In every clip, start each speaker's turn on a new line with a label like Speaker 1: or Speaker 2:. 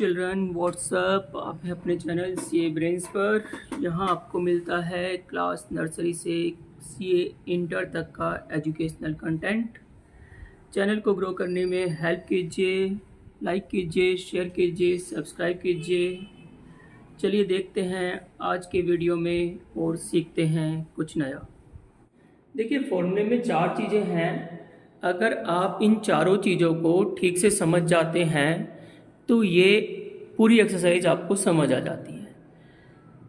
Speaker 1: Children, WhatsApp आप है अपने चैनल CA ब्रेन्स पर। यहाँ आपको मिलता है क्लास नर्सरी से CA इंटर तक का एजुकेशनल कंटेंट। चैनल को ग्रो करने में हेल्प कीजिए, लाइक कीजिए, शेयर कीजिए, सब्सक्राइब कीजिए। चलिए देखते हैं आज के वीडियो में और सीखते हैं कुछ नया। देखिए, फॉर्मूले में 4 चीज़ें हैं। अगर आप इन चारों चीज़ों को ठीक से समझ जाते हैं तो ये पूरी एक्सरसाइज आपको समझ आ जाती है।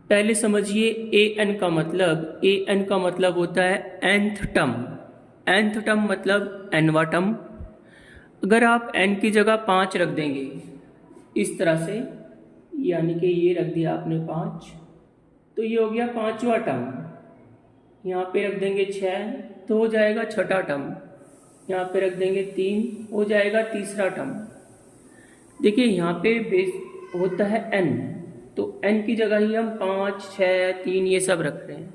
Speaker 1: पहले समझिए AN का मतलब। AN का मतलब होता है nth टर्म। nth टर्म मतलब nवां टर्म। अगर आप n की जगह 5 रख देंगे इस तरह से, यानी कि ये रख दिया आपने 5, तो ये हो गया 5वां टर्म। यहाँ पे रख देंगे 6 तो हो जाएगा 6ठा टर्म। यहाँ पे रख देंगे 3 हो जाएगा 3रा टर्म। देखिए यहाँ पे बेस होता है n, तो n की जगह ही हम 5, 6, 3 ये सब रख रहे हैं।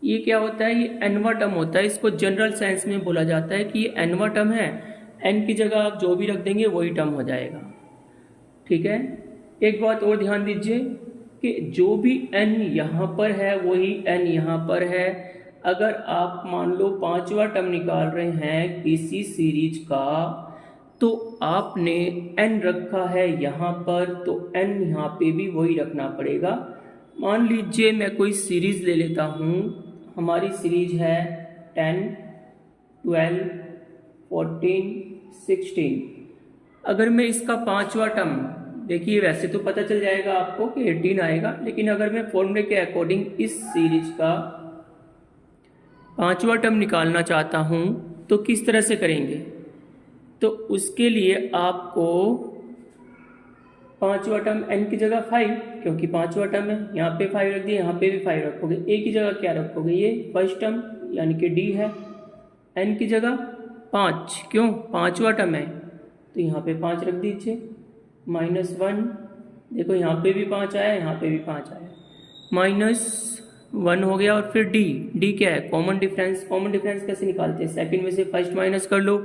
Speaker 1: ये क्या होता है? ये nवां टर्म होता है। इसको जनरल सेंस में बोला जाता है कि ये nवां टर्म है। n की जगह आप जो भी रख देंगे वही टर्म हो जाएगा। ठीक है। एक बात और ध्यान दीजिए कि जो भी n यहाँ पर है वही n यहाँ पर है। अगर आप मान लो 5वां टर्म निकाल रहे हैं किसी सीरीज का, तो आपने n रखा है यहाँ पर, तो n यहाँ पे भी वही रखना पड़ेगा। मान लीजिए मैं कोई सीरीज ले लेता हूँ। हमारी सीरीज है 10, 12, 14, 16। अगर मैं इसका 5वां टर्म, देखिए वैसे तो पता चल जाएगा आपको कि 18 आएगा, लेकिन अगर मैं फॉर्मूले के अकॉर्डिंग इस सीरीज का 5वां टर्म निकालना चाहता हूँ तो किस तरह से करेंगे? तो उसके लिए आपको 5वां टर्म n की जगह 5, क्योंकि 5वां टर्म है, यहाँ पे 5 रख दिए, यहाँ पे भी 5 रखोगे। a की जगह क्या रखोगे? ये फर्स्ट टर्म यानी कि d है। n की जगह 5, क्यों? 5वां टर्म है, तो यहाँ पे 5 रख दीजिए। -1, देखो यहाँ पे भी 5 आया, यहाँ पे भी 5 आया। -1 हो गया। और फिर d क्या है? Common difference. कॉमन डिफरेंस कैसे निकालते हैं? सेकंड में से फर्स्ट माइनस कर लो,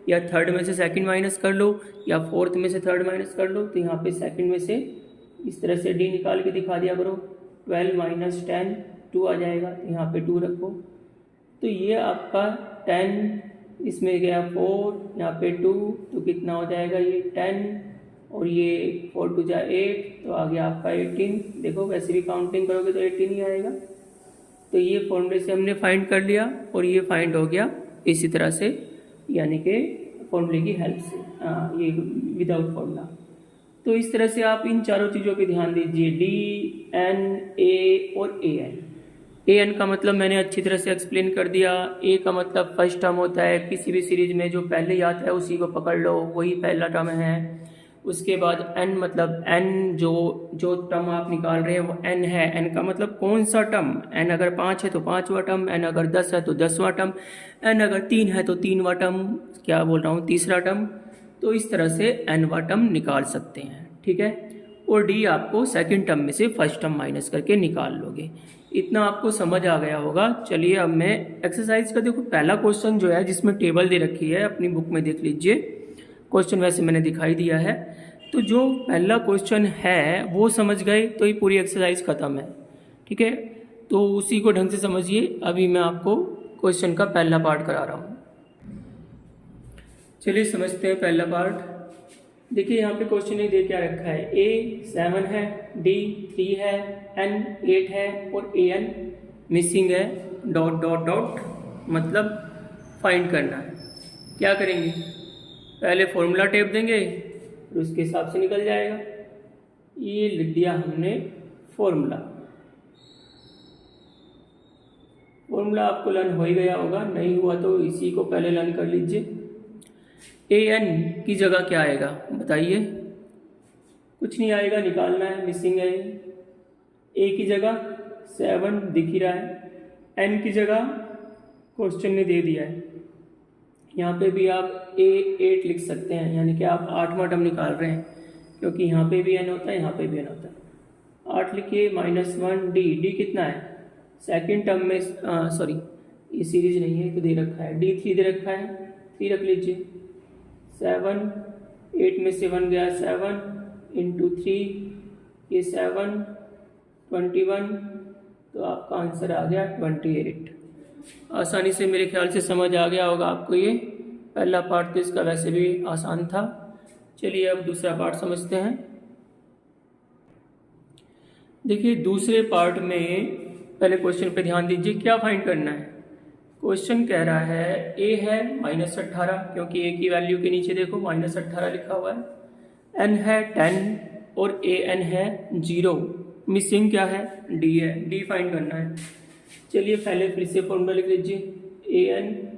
Speaker 1: या थर्ड में से सेकंड माइनस कर लो, या फोर्थ में से थर्ड माइनस कर लो। तो यहाँ पे सेकंड में से इस तरह से d निकाल के दिखा दिया करो। 12 - 10 2 आ जाएगा, तो यहाँ पे 2 रखो। तो ये आपका 10, इसमें गया 4, यहाँ पे 2, तो कितना हो जाएगा? ये 10, और ये 4 2 जा 8, तो आ गया आपका 18। देखो वैसे भी काउंटिंग करोगे तो 18 ही आएगा। तो ये फॉर्मूले से हमने फाइंड कर लिया, और ये फाइंड हो गया इसी तरह से, यानी कि फॉर्मूले की हेल्प से, ये विदाउट फॉर्मूला। तो इस तरह से आप इन चारों चीज़ों पे ध्यान दीजिए, D, N, A और AN। AN का मतलब मैंने अच्छी तरह से एक्सप्लेन कर दिया। A का मतलब फर्स्ट टर्म होता है। किसी भी सीरीज में जो पहले आता है उसी को पकड़ लो, वही पहला टर्म है। उसके बाद n मतलब n, जो टर्म आप निकाल रहे हैं वो n है। n का मतलब कौन सा टर्म? n अगर 5 है तो 5वां टर्म, n अगर 10 है तो 10वां टर्म, n अगर 3 है तो 3वां टर्म, क्या बोल रहा हूँ, 3रा टर्म। तो इस तरह से nवां टर्म निकाल सकते हैं। ठीक है। और d आपको सेकंड टर्म में से फर्स्ट टर्म माइनस करके निकाल लोगे। इतना आपको समझ आ गया होगा। चलिए अब मैं एक्सरसाइज का, देखो पहला क्वेश्चन जो है जिसमें टेबल दे रखी है, अपनी बुक में देख लीजिए। क्वेश्चन वैसे मैंने दिखाई दिया है। तो जो पहला क्वेश्चन है वो समझ गए तो ये पूरी एक्सरसाइज ख़त्म है। ठीक है, तो उसी को ढंग से समझिए। अभी मैं आपको क्वेश्चन का पहला पार्ट करा रहा हूँ। चलिए समझते हैं पहला पार्ट। देखिए यहाँ पे क्वेश्चन ने दे क्या रखा है? A 7 है, D 3 है, N 8 है और AN मिसिंग है, डॉट डॉट डॉट, मतलब फाइंड करना है। क्या करेंगे? पहले फॉर्मूला टेप देंगे, फिर उसके हिसाब से निकल जाएगा। ये लिख दिया हमने फॉर्मूला। फॉर्मूला आपको लर्न हो ही गया होगा, नहीं हुआ तो इसी को पहले लर्न कर लीजिए। AN की जगह क्या आएगा बताइए? कुछ नहीं आएगा, निकालना है, मिसिंग है। A की जगह 7 दिख ही रहा है, N की जगह क्वेश्चन ने दे दिया है। यहाँ पे भी आप A 8 लिख सकते हैं, यानी कि आप 8वां टर्म निकाल रहे हैं, क्योंकि यहाँ पे भी n होता है, यहाँ पे भी n होता है। 8 लिखिए, -1 D कितना है? सेकंड टर्म में, सॉरी ये सीरीज नहीं है तो दे रखा है, D 3 दे रखा है, 3 रख लीजिए। 7, 8 में से 1 गया 7, इंटू 3, ये 7, 21, तो आपका आंसर आ गया 28। आसानी से मेरे ख्याल से समझ आ गया होगा आपको ये। पहला पार्ट तो इसका वैसे भी आसान था। चलिए अब दूसरा पार्ट समझते हैं। देखिए दूसरे पार्ट में पहले क्वेश्चन पे ध्यान दीजिए, क्या फाइंड करना है। क्वेश्चन कह रहा है ए है -18, क्योंकि ए की वैल्यू के नीचे देखो -18 लिखा हुआ है, एन है 10 और ए एन है 0, मिसिंग क्या है, डी है, डी फाइंड करना है। चलिए पहले फिर से फॉर्मूला लिख लीजिए, A N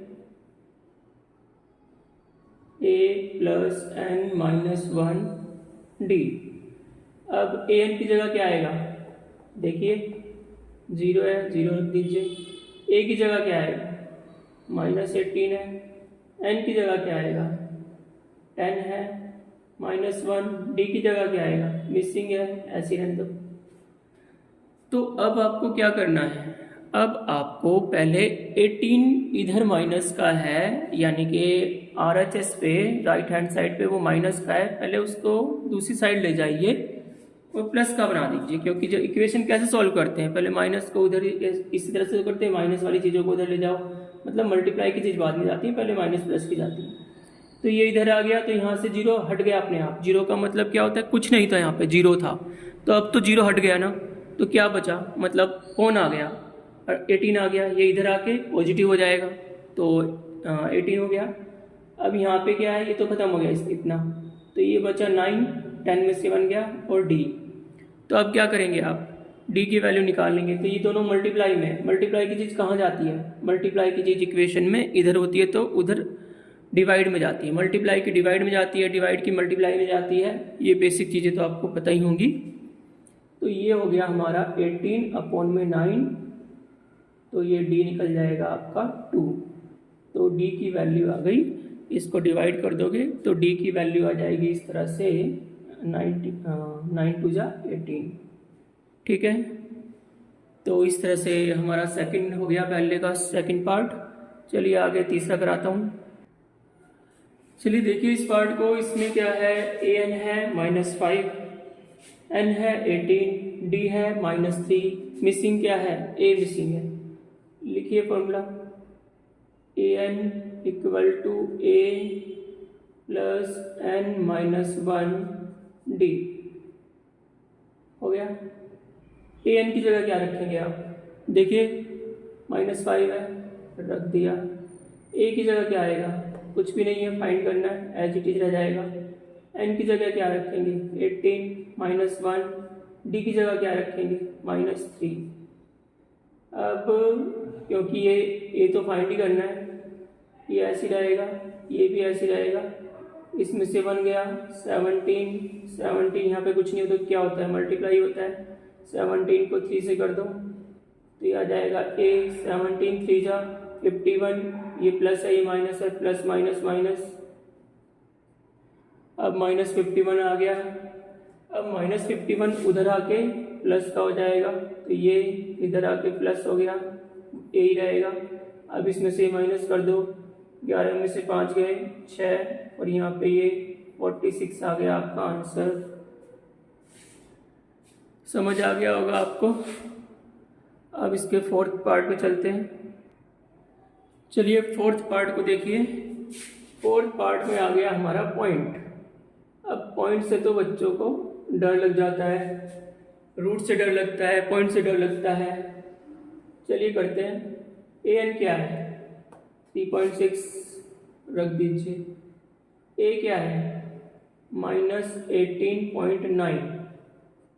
Speaker 1: A plus N -1 D. अब ए एन की जगह क्या आएगा, देखिए 0 है, 0 रख दीजिए। ए की जगह क्या आएगा, -18 है। एन की जगह क्या आएगा, 10 है, -1। डी की जगह क्या आएगा, मिसिंग है, ऐसे रहने दो। तो अब आपको क्या करना है, अब आपको पहले 18 इधर माइनस का है, यानी कि RHS पे राइट हैंड साइड पे वो माइनस का है, पहले उसको दूसरी साइड ले जाइए और प्लस का बना दीजिए। क्योंकि जो इक्वेशन कैसे सॉल्व करते हैं, पहले माइनस को उधर इसी तरह से करते हैं, माइनस वाली चीज़ों को उधर ले जाओ, मतलब मल्टीप्लाई की चीज़ बाद में जाती है, पहले माइनस प्लस की जाती है। तो ये इधर आ गया, तो यहाँ से 0 हट गया अपने आप। 0 का मतलब क्या होता है, कुछ नहीं था, यहाँ पे 0 था, तो अब तो 0 हट गया ना, तो क्या बचा, मतलब कौन आ गया, 18 आ गया। ये इधर आके पॉजिटिव हो जाएगा, तो 18 हो गया। अब यहाँ पे क्या है, ये तो खत्म हो गया इतना, तो ये बचा 9, 10 में से 1 गया और डी। तो अब क्या करेंगे आप, डी की वैल्यू निकाल लेंगे। तो ये दोनों मल्टीप्लाई में, मल्टीप्लाई की चीज़ कहाँ जाती है, मल्टीप्लाई की चीज़ इक्वेशन में इधर होती है तो उधर डिवाइड में जाती है, मल्टीप्लाई की डिवाइड में जाती है, डिवाइड की मल्टीप्लाई में जाती है। ये बेसिक चीज़ें तो आपको पता ही होंगी। तो ये हो गया हमारा 18/9, तो ये डी निकल जाएगा आपका 2। तो डी की वैल्यू आ गई, इसको डिवाइड कर दोगे तो डी की वैल्यू आ जाएगी इस तरह से 9 2 जा 18। ठीक है, तो इस तरह से हमारा सेकंड हो गया, पहले का सेकंड पार्ट। चलिए आगे तीसरा कराता हूँ। चलिए देखिए इस पार्ट को, इसमें क्या है, ए एन है -5, एन है 18, डी है -3, मिसिंग क्या है, ए मिसिंग है। लिखिए formula, A N equal to A plus N -1 D. हो गया। ए एन की जगह क्या रखेंगे आप, देखिए -5 है, रख दिया। ए की जगह क्या आएगा, कुछ भी नहीं है, फाइंड करना है, एज इट इज रह जाएगा। एन की जगह क्या रखेंगे, 18 -1, डी की जगह क्या रखेंगे, -3। अब क्योंकि ये तो फाइंड ही करना है, ये ऐसे रहेगा, ये भी ऐसे रहेगा, इसमें से 1 गया 17 यहाँ पे कुछ नहीं होता, क्या होता है, मल्टीप्लाई होता है। 17 को 3 से कर दो तो ये आ जाएगा ए 17 3 जा 51, ये प्लस है, ये माइनस है, प्लस माइनस माइनस। अब -51 आ गया, अब -51 उधर आके प्लस का हो जाएगा, तो ये इधर आके प्लस हो गया, यही रहेगा। अब इसमें से माइनस कर दो, 11 में से 5 गए 6, और यहाँ पे ये 46 आ गया आपका आंसर। समझ आ गया होगा आपको। अब इसके फोर्थ पार्ट पे चलते हैं। चलिए फोर्थ पार्ट को देखिए। फोर्थ पार्ट में आ गया हमारा पॉइंट। अब पॉइंट से तो बच्चों को डर लग जाता है, रूट से डर लगता है, पॉइंट से डर लगता है। चलिए करते हैं। ए एन क्या है, 3.6 रख दीजिए। ए क्या है, -18.9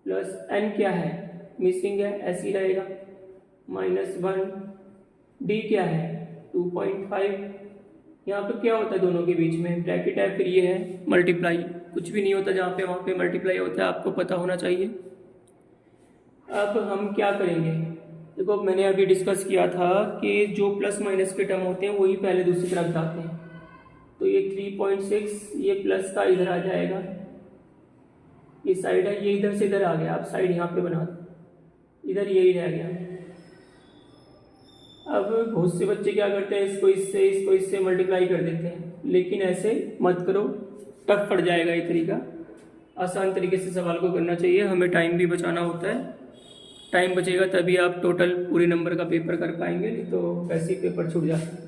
Speaker 1: प्लस एन क्या है, मिसिंग है, ऐसी रहेगा, -1। डी क्या है, 2.5। यहाँ पे क्या होता है, दोनों के बीच में ब्रैकेट है, फिर ये है मल्टीप्लाई। कुछ भी नहीं होता जहाँ पे, वहाँ पे मल्टीप्लाई होता है, आपको पता होना चाहिए। अब हम क्या करेंगे, देखो मैंने अभी डिस्कस किया था कि जो प्लस माइनस के टर्म होते हैं वही पहले दूसरी तरफ जाते हैं। तो ये 3.6 ये प्लस का इधर आ जाएगा, ये साइड है, ये इधर से इधर आ गया, आप साइड यहाँ पे बना दो, इधर यही रह गया। अब बहुत से बच्चे क्या करते हैं, इसको इससे मल्टीप्लाई कर देते हैं, लेकिन ऐसे मत करो, टफ पड़ जाएगा ये तरीका। आसान तरीके से सवाल को करना चाहिए, हमें टाइम भी बचाना होता है। टाइम बचेगा तभी आप टोटल पूरे नंबर का पेपर कर पाएंगे, नहीं तो वैसे ही पेपर छूट जाता है।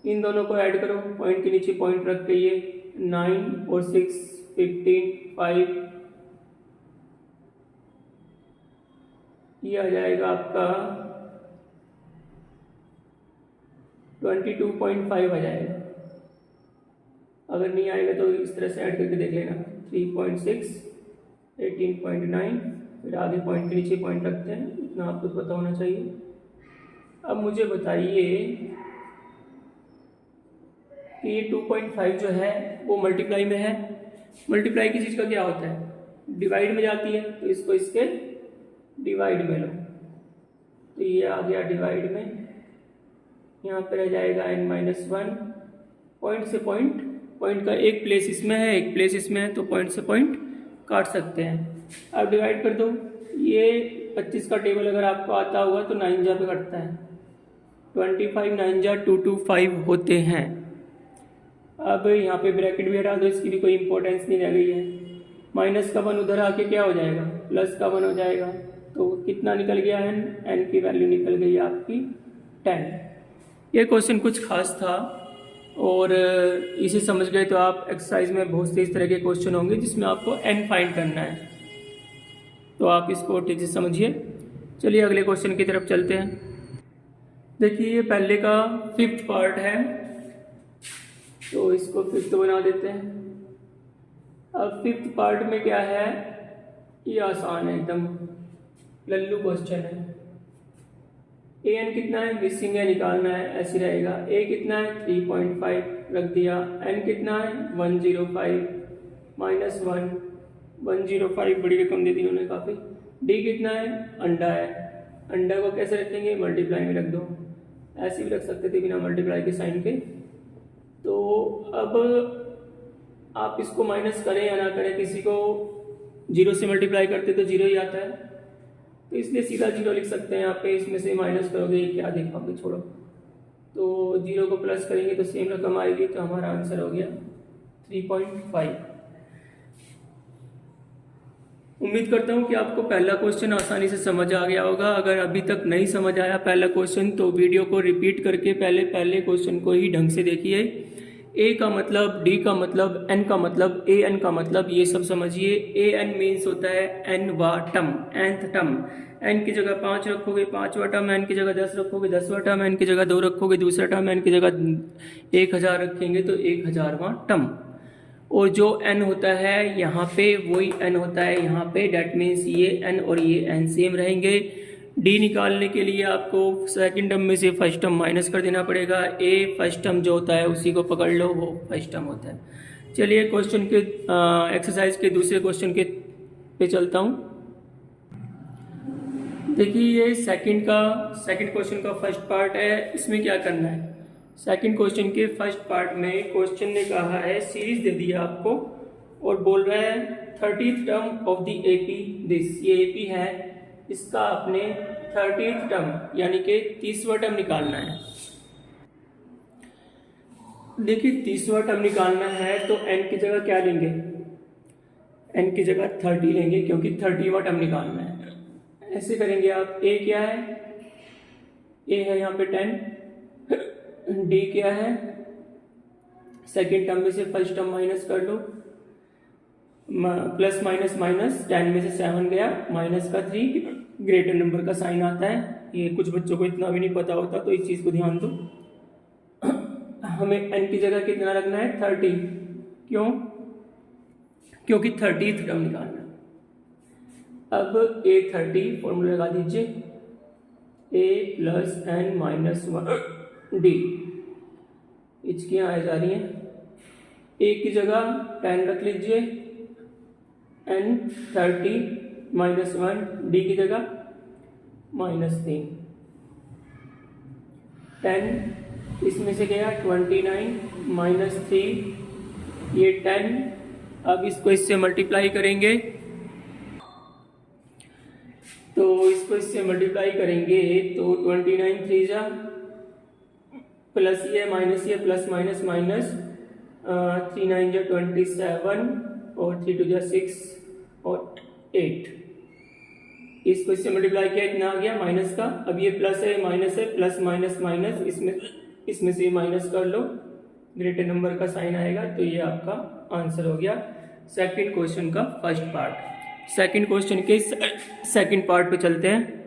Speaker 1: इन दोनों को ऐड करो, पॉइंट के नीचे पॉइंट रख के ये 9 और 6 15 5, ये आ जाएगा आपका 22.5 आ जाएगा। अगर नहीं आएगा तो इस तरह से ऐड करके देख लेना। 3.6 18.9, फिर आगे पॉइंट के नीचे पॉइंट रखते हैं, इतना आपको पता होना चाहिए। अब मुझे बताइए कि ये 2.5 जो है वो मल्टीप्लाई में है। मल्टीप्लाई की चीज़ का क्या होता है, डिवाइड में जाती है, तो इसको इसके डिवाइड में लो, तो ये आ गया डिवाइड में। यहाँ पर रह जाएगा n-1, पॉइंट से पॉइंट, पॉइंट का एक प्लेस इसमें है एक प्लेस इसमें है, तो पॉइंट से पॉइंट काट सकते हैं। अब डिवाइड कर दो, ये 25 का टेबल अगर आपको आता होगा तो 9 जा पे कटता है, 25 9 जा 225 होते हैं। अब यहाँ पे ब्रैकेट भी हटा दो, इसकी भी कोई इंपॉर्टेंस नहीं रह गई है। माइनस का 1 उधर आके क्या हो जाएगा, प्लस का 1 हो जाएगा, तो कितना निकल गया n की वैल्यू निकल गई आपकी 10। ये क्वेश्चन कुछ खास था और इसे समझ गए तो आप एक्सरसाइज में बहुत से इस तरह के क्वेश्चन होंगे जिसमें आपको n फाइंड करना है, तो आप इसको ठीक से समझिए। चलिए अगले क्वेश्चन की तरफ चलते हैं। देखिए ये पहले का 5th पार्ट है, तो इसको 5th बना देते हैं। अब 5th पार्ट में क्या है, ये आसान है एकदम, लल्लू क्वेश्चन है। an कितना है, मिसिंग है, निकालना है, ऐसे रहेगा। a कितना है 3.5 रख दिया, n कितना है 105 -1 105, बड़ी रकम दे दी उन्होंने काफ़ी। d कितना है, अंडा है, अंडा को कैसे रखेंगे, मल्टीप्लाई में रख दो, ऐसे भी रख सकते थे बिना मल्टीप्लाई के साइन के। तो अब आप इसको माइनस करें या ना करें, किसी को 0 से मल्टीप्लाई करते तो 0 ही आता है, तो इसलिए सीधा 0 लिख सकते हैं यहाँ पे। इसमें से माइनस करोगे क्या दिखाओगे, छोड़ो, तो 0 को प्लस करेंगे तो सेम रकम आएगी, तो हमारा आंसर हो गया 3.5। उम्मीद करता हूँ कि आपको पहला क्वेश्चन आसानी से समझ आ गया होगा। अगर अभी तक नहीं समझ आया पहला क्वेश्चन तो वीडियो को रिपीट करके पहले क्वेश्चन को ही ढंग से देखिए। ए का मतलब, डी का मतलब, एन का मतलब, ए एन का मतलब, ये सब समझिए। ए एन मीन्स होता है एन वा टर्म, nth टर्म। एन की जगह 5 रखोगे 5वां टर्म, एन की जगह 10 रखोगे 10वां टर्म, एन की जगह 2 रखोगे दूसरा टर्म, एन की जगह 1000 रखेंगे तो 1000वां टर्म। और जो n होता है यहाँ पे वही n होता है यहाँ पे, डेट मीन्स ये n और ये n सेम रहेंगे। d निकालने के लिए आपको सेकंड टर्म में से फर्स्ट टर्म माइनस कर देना पड़ेगा। a फर्स्ट टर्म जो होता है उसी को पकड़ लो, वो फर्स्ट टर्म होता है। चलिए क्वेश्चन के एक्सरसाइज के दूसरे क्वेश्चन के पे चलता हूँ। देखिए ये सेकंड क्वेश्चन का फर्स्ट पार्ट है। इसमें क्या करना है, सेकंड क्वेश्चन के फर्स्ट पार्ट में क्वेश्चन ने कहा है, सीरीज दे दिया आपको और बोल रहा है 30th term of the AP this. ये एपी है, इसका आपने 30th टर्म यानी कि 30वां टर्म निकालना है। देखिए 30वां टर्म निकालना है तो n की जगह क्या लेंगे, n की जगह 30 लेंगे क्योंकि 30वां टर्म निकालना है। ऐसे करेंगे आप। a क्या है, a है यहाँ पे 10, d क्या है, सेकेंड टर्म में से फर्स्ट टर्म माइनस कर लो, प्लस माइनस माइनस, 10 में से 7 गया, माइनस का 3, ग्रेटर नंबर का साइन आता है। ये कुछ बच्चों को इतना भी नहीं पता होता, तो इस चीज़ को ध्यान दो। हमें n की जगह कितना रखना है 30, क्यों, क्योंकि 30th टर्म निकालना है। अब a 30 फॉर्मूला लगा दीजिए, a plus n minus 1 d, इसकी आ जा रही है। a की जगह 10 रख लीजिए, n 30 माइनस 1, d की जगह -3, 10 इसमें से गया 29 माइनस 3, ये 10। अब इसको इससे मल्टीप्लाई करेंगे, तो इसको इससे मल्टीप्लाई करेंगे तो 29 3 जा, प्लस ये माइनस ये, प्लस माइनस माइनस, 3 9 जा 27, और 3 2 6 और 8, इसको इससे मल्टीप्लाई किया इतना आ गया माइनस का। अब ये प्लस है माइनस है, प्लस माइनस माइनस, इसमें से माइनस कर लो, ग्रेटर नंबर का साइन आएगा, तो ये आपका आंसर हो गया सेकंड क्वेश्चन का फर्स्ट पार्ट। सेकंड क्वेश्चन के सेकंड पार्ट पे चलते हैं।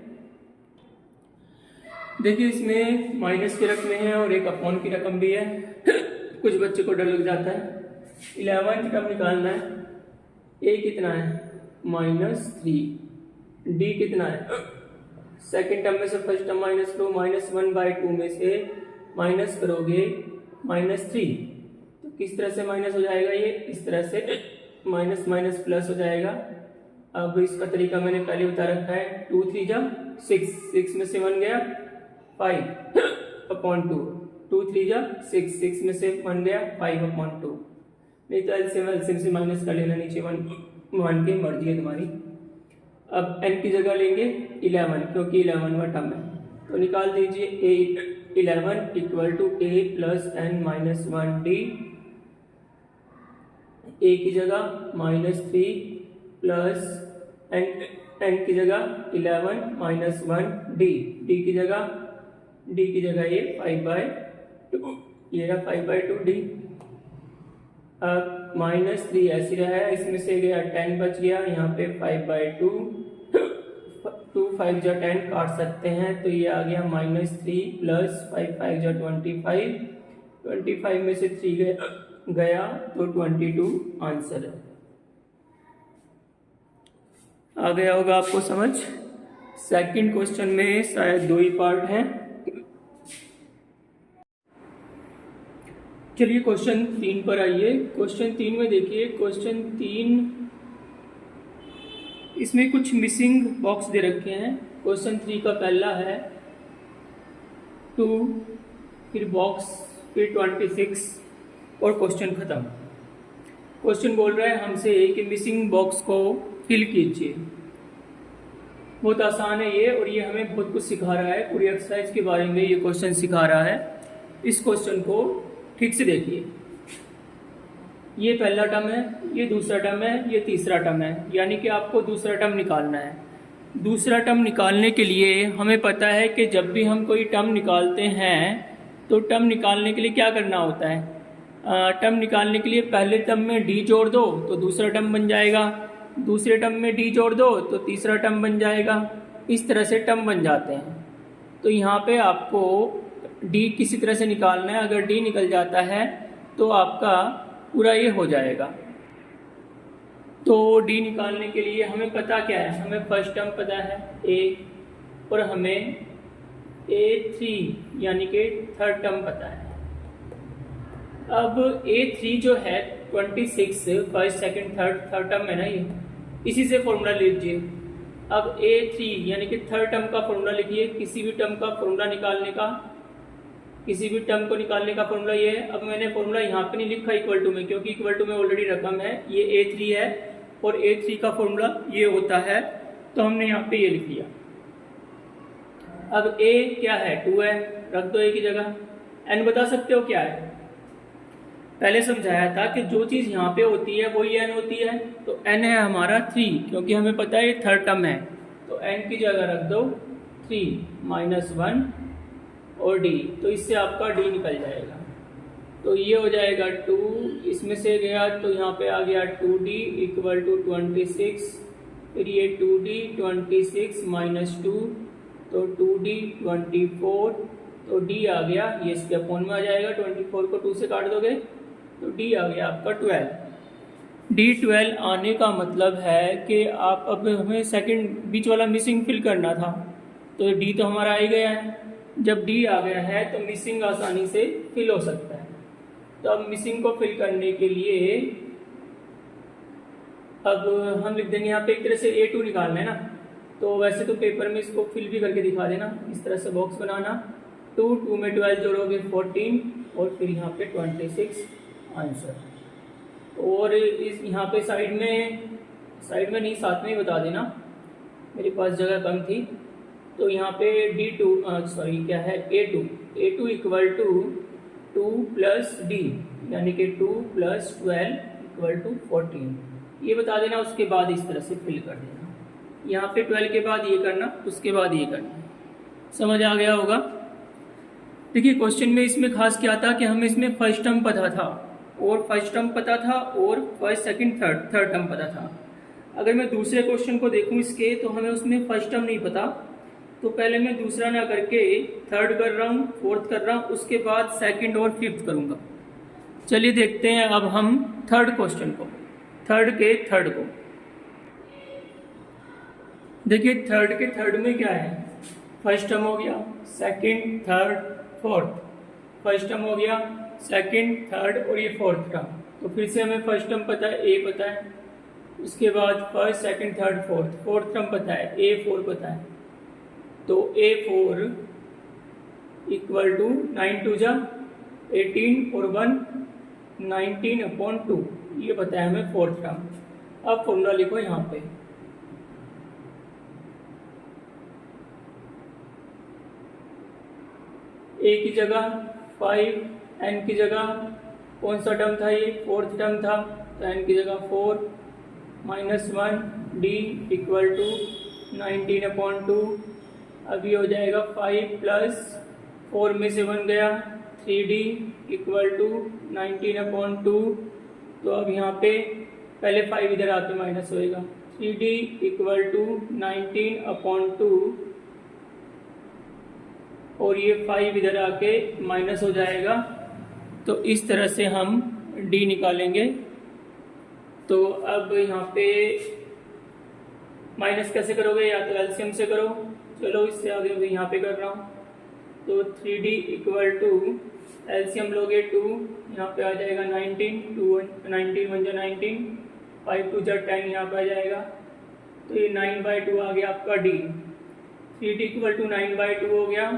Speaker 1: देखिए इसमें माइनस की रकम है और एक अपॉन की रकम भी है। कुछ बच्चे को डर लग जाता है। 11 टर्म निकालना है, ए कितना है -3, डी कितना है, सेकंड टर्म में से फर्स्ट टर्म माइनस लो, -1/2 में से माइनस करोगे -3, तो किस तरह से माइनस हो जाएगा, ये इस तरह से माइनस माइनस प्लस हो जाएगा। अब इसका तरीका मैंने पहले बता रखा है, 2 3 जा 6, 6 में से 1 गया 5/2, 2 3 जा 6, 6 में से 1 गया 5/2, नहीं तो एलसीएम से माइनस कर लेना, नीचे 1 की मर्जी है तुम्हारी। अब n की जगह लेंगे 11, क्योंकि 11वां टर्म है, तो निकाल दीजिए A11 = A + n - 1d, a की जगह -3 प्लस n की जगह 11 - 1d, d की जगह ये 5/2, ये रहा 5/2d। अब -3 ऐसे रहा है, इसमें से गया 10 बच गया, यहाँ पे 5/2, 2 5 जा 10 काट सकते हैं, तो ये आ गया -3 प्लस 5 5 जा 25, 25 में से 3 गया तो 22 आंसर है। आ गया होगा आपको समझ। सेकंड क्वेश्चन में शायद 2 ही पार्ट हैं। चलिए क्वेश्चन 3 पर आइए। क्वेश्चन 3 में देखिए, क्वेश्चन 3 इसमें कुछ मिसिंग बॉक्स दे रखे हैं। क्वेश्चन 3 का पहला है 2, फिर बॉक्स, फिर 26 और क्वेश्चन खत्म। क्वेश्चन बोल रहा है हमसे कि मिसिंग बॉक्स को फिल कीजिए। बहुत आसान है ये, और ये हमें बहुत कुछ सिखा रहा है, पूरी एक्सरसाइज के बारे में ये क्वेश्चन सिखा रहा है। इस क्वेश्चन को ठीक से देखिए। ये पहला टर्म है, ये दूसरा टर्म है, ये तीसरा टर्म है, यानी कि आपको दूसरा टर्म निकालना है। दूसरा टर्म निकालने के लिए हमें पता है कि जब भी हम कोई टर्म निकालते हैं तो टर्म निकालने के लिए क्या करना होता है। टर्म निकालने के लिए पहले टर्म में डी जोड़ दो तो दूसरा टर्म बन जाएगा, दूसरे टर्म में डी जोड़ दो तो तीसरा टर्म बन जाएगा। इस तरह से टर्म बन जाते हैं। तो यहाँ पे आपको डी किसी तरह से निकालना है। अगर डी निकल जाता है तो आपका पूरा ये हो जाएगा। तो डी निकालने के लिए हमें पता क्या है, हमें फर्स्ट टर्म पता है ए, और हमें A3 यानी कि थर्ड टर्म पता है। अब A3 जो है 26 फर्स्ट सेकंड थर्ड टर्म है ना, ये इसी से फॉर्मूला लीजिए। अब A3 यानी कि थर्ड टर्म का फॉर्मूला लिखिए। किसी भी टर्म का फॉर्मूला निकालने का, किसी भी टर्म को निकालने का फॉर्मूला ये है। अब मैंने फॉर्मूला यहाँ पे नहीं लिखा इक्वल टू में, क्योंकि इक्वल टू में ऑलरेडी रकम है, ये A3 है और A3 का फॉर्मूला ये होता है, तो हमने यहाँ पे ये लिख लिया। अब A क्या है, 2 है, रख दो A की जगह। N बता सकते हो क्या है, पहले समझाया था कि जो चीज़ यहाँ पे होती है वही N होती है। तो N है हमारा 3, क्योंकि हमें पता है ये थर्ड टर्म है, तो N की जगह रख दो 3 - 1 और D, तो इससे आपका D निकल जाएगा। तो ये हो जाएगा 2, इसमें से गया तो यहाँ पे आ गया 2D = 26, फिर ये 2D 26 - 2, तो 2D 24, तो D आ गया, ये इसके अपोन में आ जाएगा। 24 को 2 से काट दोगे तो D आ गया आपका 12। D 12 आने का मतलब है कि आप, अब हमें सेकंड बीच वाला मिसिंग फिल करना था, तो D तो हमारा आ ही गया है। जब D आ गया है तो मिसिंग आसानी से फिल हो सकता है। तो अब मिसिंग को फिल करने के लिए अब हम लिख देंगे यहाँ पे, एक तरह से A2 निकालना है ना, तो वैसे तो पेपर में इसको फिल भी करके दिखा देना। इस तरह से बॉक्स बनाना, 2 में 12 जोड़ोगे 14, और फिर यहाँ पे 26 आंसर। और इस यहाँ पे साइड में नहीं, साथ में ही बता देना, मेरे पास जगह कम थी। तो यहाँ पे क्या है A2 = 2 + D, यानी कि 2 + 12 = 14। ये बता देना, उसके बाद इस तरह से फिल कर देना। यहाँ पे 12 के बाद ये करना, उसके बाद ये करना। समझ आ गया होगा। देखिए क्वेश्चन में इसमें खास क्या था कि हमें इसमें फर्स्ट टर्म पता था और फर्स्ट टर्म पता था और फर्स्ट सेकंड थर्ड टर्म पता था। अगर मैं दूसरे क्वेश्चन को देखूं इसके, तो हमें उसमें फर्स्ट टर्म नहीं पता, तो पहले मैं दूसरा ना करके थर्ड कर रहा हूँ, फोर्थ कर रहा हूँ, उसके बाद सेकंड और फिफ्थ करूँगा। चलिए देखते हैं अब हम थर्ड क्वेश्चन को, थर्ड को। देखिए थर्ड के थर्ड में क्या है, फर्स्ट टर्म हो गया, second third fourth, first term हो गया, सेकंड थर्ड और ये फोर्थ टर्म। तो फिर से हमें फर्स्ट टर्म पता है, ए पता है, उसके बाद first second third fourth term पता है, A4 पता है। तो A4 इक्वल टू 9 2 जा 18 और 1 19/2, ये पता है हमें फोर्थ टर्म। अब फॉर्मूला लिखो यहाँ पे, A की जगह 5, N की जगह कौन सा टर्म था, ये फोर्थ टर्म था, तो N की जगह 4 -1 D इक्वल टू 19/2। अब ये हो जाएगा 5 प्लस 4 में से 1 गया 3D इक्वल टू 19/2। तो अब यहाँ पे पहले 5 इधर आके माइनस होएगा, 3D इक्वल टू 19/2 और ये 5 इधर आके माइनस हो जाएगा। तो इस तरह से हम D निकालेंगे। तो अब यहाँ पे माइनस कैसे करोगे, या तो एलसीएम से करो, चलो इससे आगे भी यहाँ पे कर रहा हूँ। तो 3D इक्वल टू एलसीएम लोगे 2, यहाँ पे आ जाएगा 19, 19 1 19, 5 2 10 यहाँ पे आ जाएगा। तो ये 9/2 आ गया आपका D। 3D इक्वल टू 9/2 हो गया,